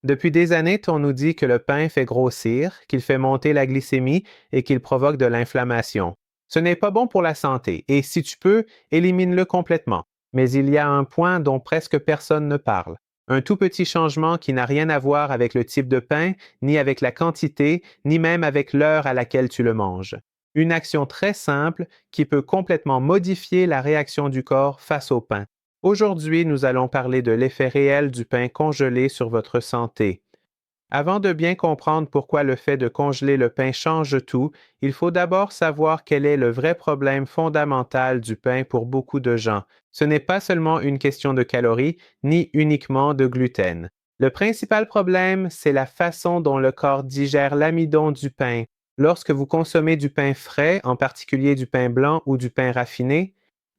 Depuis des années, on nous dit que le pain fait grossir, qu'il fait monter la glycémie et qu'il provoque de l'inflammation. Ce n'est pas bon pour la santé et si tu peux, élimine-le complètement. Mais il y a un point dont presque personne ne parle. Un tout petit changement qui n'a rien à voir avec le type de pain, ni avec la quantité, ni même avec l'heure à laquelle tu le manges. Une action très simple qui peut complètement modifier la réaction du corps face au pain. Aujourd'hui, nous allons parler de l'effet réel du pain congelé sur votre santé. Avant de bien comprendre pourquoi le fait de congeler le pain change tout, il faut d'abord savoir quel est le vrai problème fondamental du pain pour beaucoup de gens. Ce n'est pas seulement une question de calories, ni uniquement de gluten. Le principal problème, c'est la façon dont le corps digère l'amidon du pain. Lorsque vous consommez du pain frais, en particulier du pain blanc ou du pain raffiné,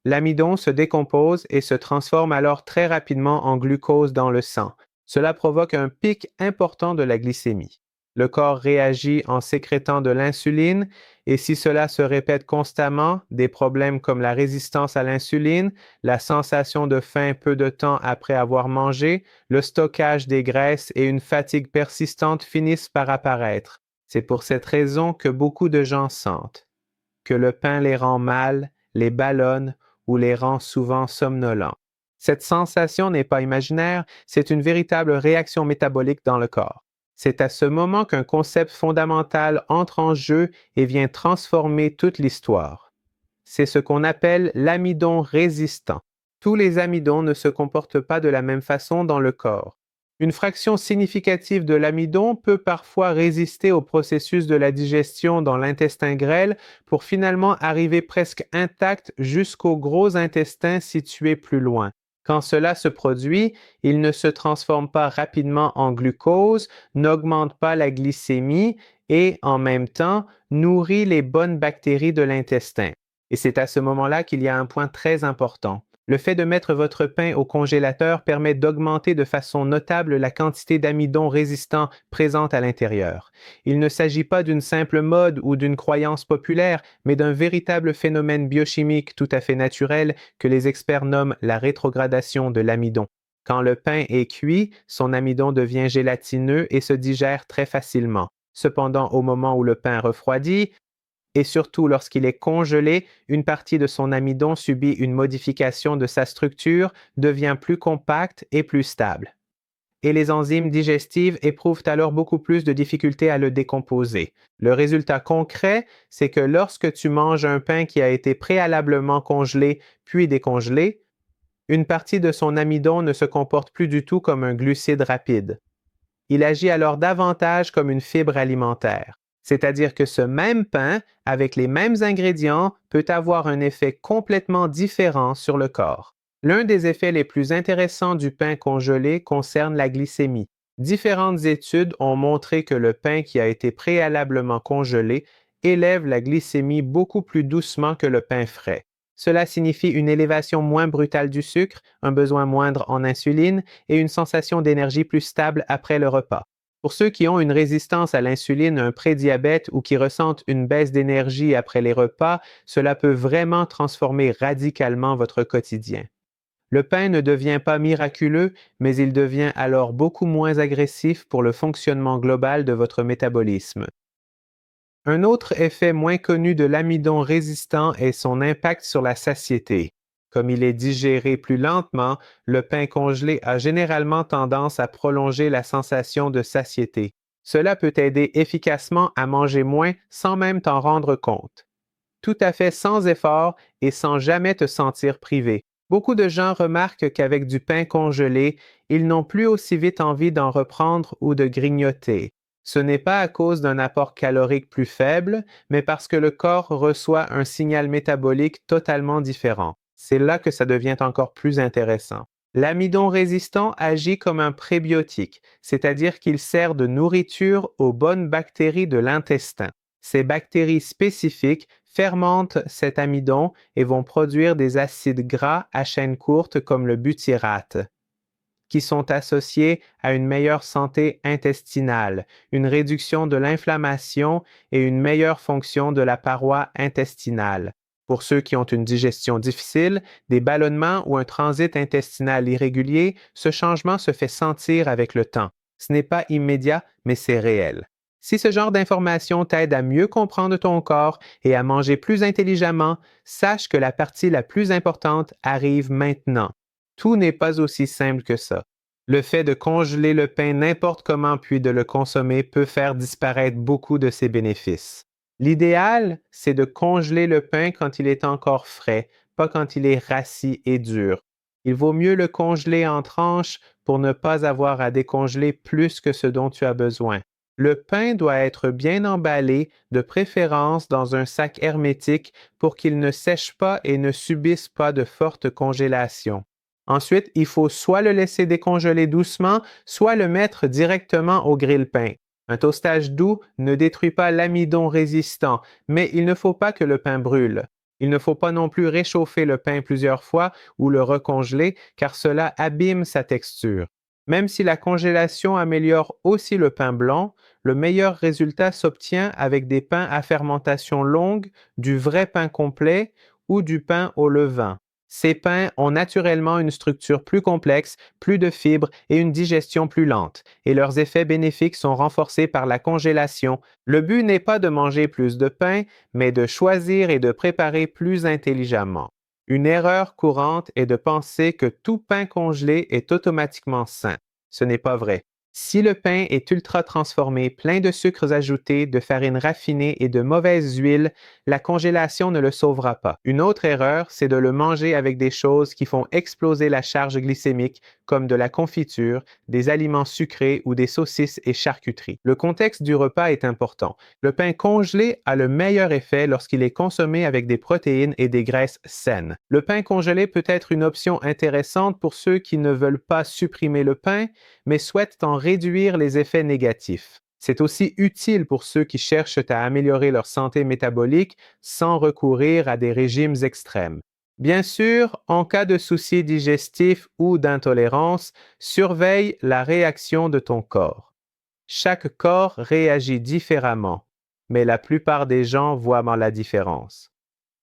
l'amidon se décompose et se transforme alors très rapidement en glucose dans le sang. Cela provoque un pic important de la glycémie. Le corps réagit en sécrétant de l'insuline et si cela se répète constamment, des problèmes comme la résistance à l'insuline, la sensation de faim peu de temps après avoir mangé, le stockage des graisses et une fatigue persistante finissent par apparaître. C'est pour cette raison que beaucoup de gens sentent que le pain les rend mal, les ballonne ou les rend souvent somnolents. Cette sensation n'est pas imaginaire, c'est une véritable réaction métabolique dans le corps. C'est à ce moment qu'un concept fondamental entre en jeu et vient transformer toute l'histoire. C'est ce qu'on appelle l'amidon résistant. Tous les amidons ne se comportent pas de la même façon dans le corps. Une fraction significative de l'amidon peut parfois résister au processus de la digestion dans l'intestin grêle pour finalement arriver presque intact jusqu'au gros intestin situé plus loin. Quand cela se produit, il ne se transforme pas rapidement en glucose, n'augmente pas la glycémie et, en même temps, nourrit les bonnes bactéries de l'intestin. Et c'est à ce moment-là qu'il y a un point très important. Le fait de mettre votre pain au congélateur permet d'augmenter de façon notable la quantité d'amidon résistant présente à l'intérieur. Il ne s'agit pas d'une simple mode ou d'une croyance populaire, mais d'un véritable phénomène biochimique tout à fait naturel que les experts nomment la rétrogradation de l'amidon. Quand le pain est cuit, son amidon devient gélatineux et se digère très facilement. Cependant, au moment où le pain refroidit, et surtout lorsqu'il est congelé, une partie de son amidon subit une modification de sa structure, devient plus compacte et plus stable. Et les enzymes digestives éprouvent alors beaucoup plus de difficultés à le décomposer. Le résultat concret, c'est que lorsque tu manges un pain qui a été préalablement congelé puis décongelé, une partie de son amidon ne se comporte plus du tout comme un glucide rapide. Il agit alors davantage comme une fibre alimentaire. C'est-à-dire que ce même pain, avec les mêmes ingrédients, peut avoir un effet complètement différent sur le corps. L'un des effets les plus intéressants du pain congelé concerne la glycémie. Différentes études ont montré que le pain qui a été préalablement congelé élève la glycémie beaucoup plus doucement que le pain frais. Cela signifie une élévation moins brutale du sucre, un besoin moindre en insuline et une sensation d'énergie plus stable après le repas. Pour ceux qui ont une résistance à l'insuline, un prédiabète ou qui ressentent une baisse d'énergie après les repas, cela peut vraiment transformer radicalement votre quotidien. Le pain ne devient pas miraculeux, mais il devient alors beaucoup moins agressif pour le fonctionnement global de votre métabolisme. Un autre effet moins connu de l'amidon résistant est son impact sur la satiété. Comme il est digéré plus lentement, le pain congelé a généralement tendance à prolonger la sensation de satiété. Cela peut t'aider efficacement à manger moins sans même t'en rendre compte. Tout à fait sans effort et sans jamais te sentir privé. Beaucoup de gens remarquent qu'avec du pain congelé, ils n'ont plus aussi vite envie d'en reprendre ou de grignoter. Ce n'est pas à cause d'un apport calorique plus faible, mais parce que le corps reçoit un signal métabolique totalement différent. C'est là que ça devient encore plus intéressant. L'amidon résistant agit comme un prébiotique, c'est-à-dire qu'il sert de nourriture aux bonnes bactéries de l'intestin. Ces bactéries spécifiques fermentent cet amidon et vont produire des acides gras à chaîne courte comme le butyrate, qui sont associés à une meilleure santé intestinale, une réduction de l'inflammation et une meilleure fonction de la paroi intestinale. Pour ceux qui ont une digestion difficile, des ballonnements ou un transit intestinal irrégulier, ce changement se fait sentir avec le temps. Ce n'est pas immédiat, mais c'est réel. Si ce genre d'information t'aide à mieux comprendre ton corps et à manger plus intelligemment, sache que la partie la plus importante arrive maintenant. Tout n'est pas aussi simple que ça. Le fait de congeler le pain n'importe comment puis de le consommer peut faire disparaître beaucoup de ses bénéfices. L'idéal, c'est de congeler le pain quand il est encore frais, pas quand il est rassis et dur. Il vaut mieux le congeler en tranches pour ne pas avoir à décongeler plus que ce dont tu as besoin. Le pain doit être bien emballé, de préférence dans un sac hermétique pour qu'il ne sèche pas et ne subisse pas de forte congélation. Ensuite, il faut soit le laisser décongeler doucement, soit le mettre directement au grille-pain. Un toastage doux ne détruit pas l'amidon résistant, mais il ne faut pas que le pain brûle. Il ne faut pas non plus réchauffer le pain plusieurs fois ou le recongeler, car cela abîme sa texture. Même si la congélation améliore aussi le pain blanc, le meilleur résultat s'obtient avec des pains à fermentation longue, du vrai pain complet ou du pain au levain. Ces pains ont naturellement une structure plus complexe, plus de fibres et une digestion plus lente, et leurs effets bénéfiques sont renforcés par la congélation. Le but n'est pas de manger plus de pain, mais de choisir et de préparer plus intelligemment. Une erreur courante est de penser que tout pain congelé est automatiquement sain. Ce n'est pas vrai. Si le pain est ultra transformé, plein de sucres ajoutés, de farine raffinée et de mauvaises huiles, la congélation ne le sauvera pas. Une autre erreur, c'est de le manger avec des choses qui font exploser la charge glycémique, comme de la confiture, des aliments sucrés ou des saucisses et charcuteries. Le contexte du repas est important. Le pain congelé a le meilleur effet lorsqu'il est consommé avec des protéines et des graisses saines. Le pain congelé peut être une option intéressante pour ceux qui ne veulent pas supprimer le pain, mais souhaitent en réduire les effets négatifs. C'est aussi utile pour ceux qui cherchent à améliorer leur santé métabolique sans recourir à des régimes extrêmes. Bien sûr, en cas de soucis digestifs ou d'intolérance, surveille la réaction de ton corps. Chaque corps réagit différemment, mais la plupart des gens voient la différence.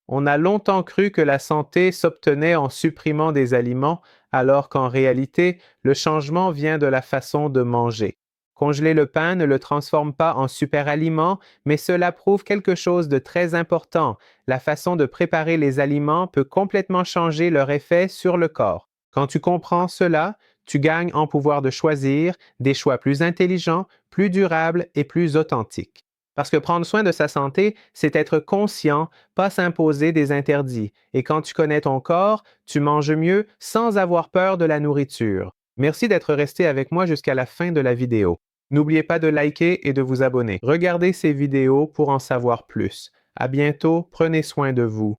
On a longtemps cru que la santé s'obtenait en supprimant des aliments, alors qu'en réalité, le changement vient de la façon de manger. Congeler le pain ne le transforme pas en super aliment, mais cela prouve quelque chose de très important. La façon de préparer les aliments peut complètement changer leur effet sur le corps. Quand tu comprends cela, tu gagnes en pouvoir de choisir des choix plus intelligents, plus durables et plus authentiques. Parce que prendre soin de sa santé, c'est être conscient, pas s'imposer des interdits. Et quand tu connais ton corps, tu manges mieux sans avoir peur de la nourriture. Merci d'être resté avec moi jusqu'à la fin de la vidéo. N'oubliez pas de liker et de vous abonner. Regardez ces vidéos pour en savoir plus. À bientôt, prenez soin de vous.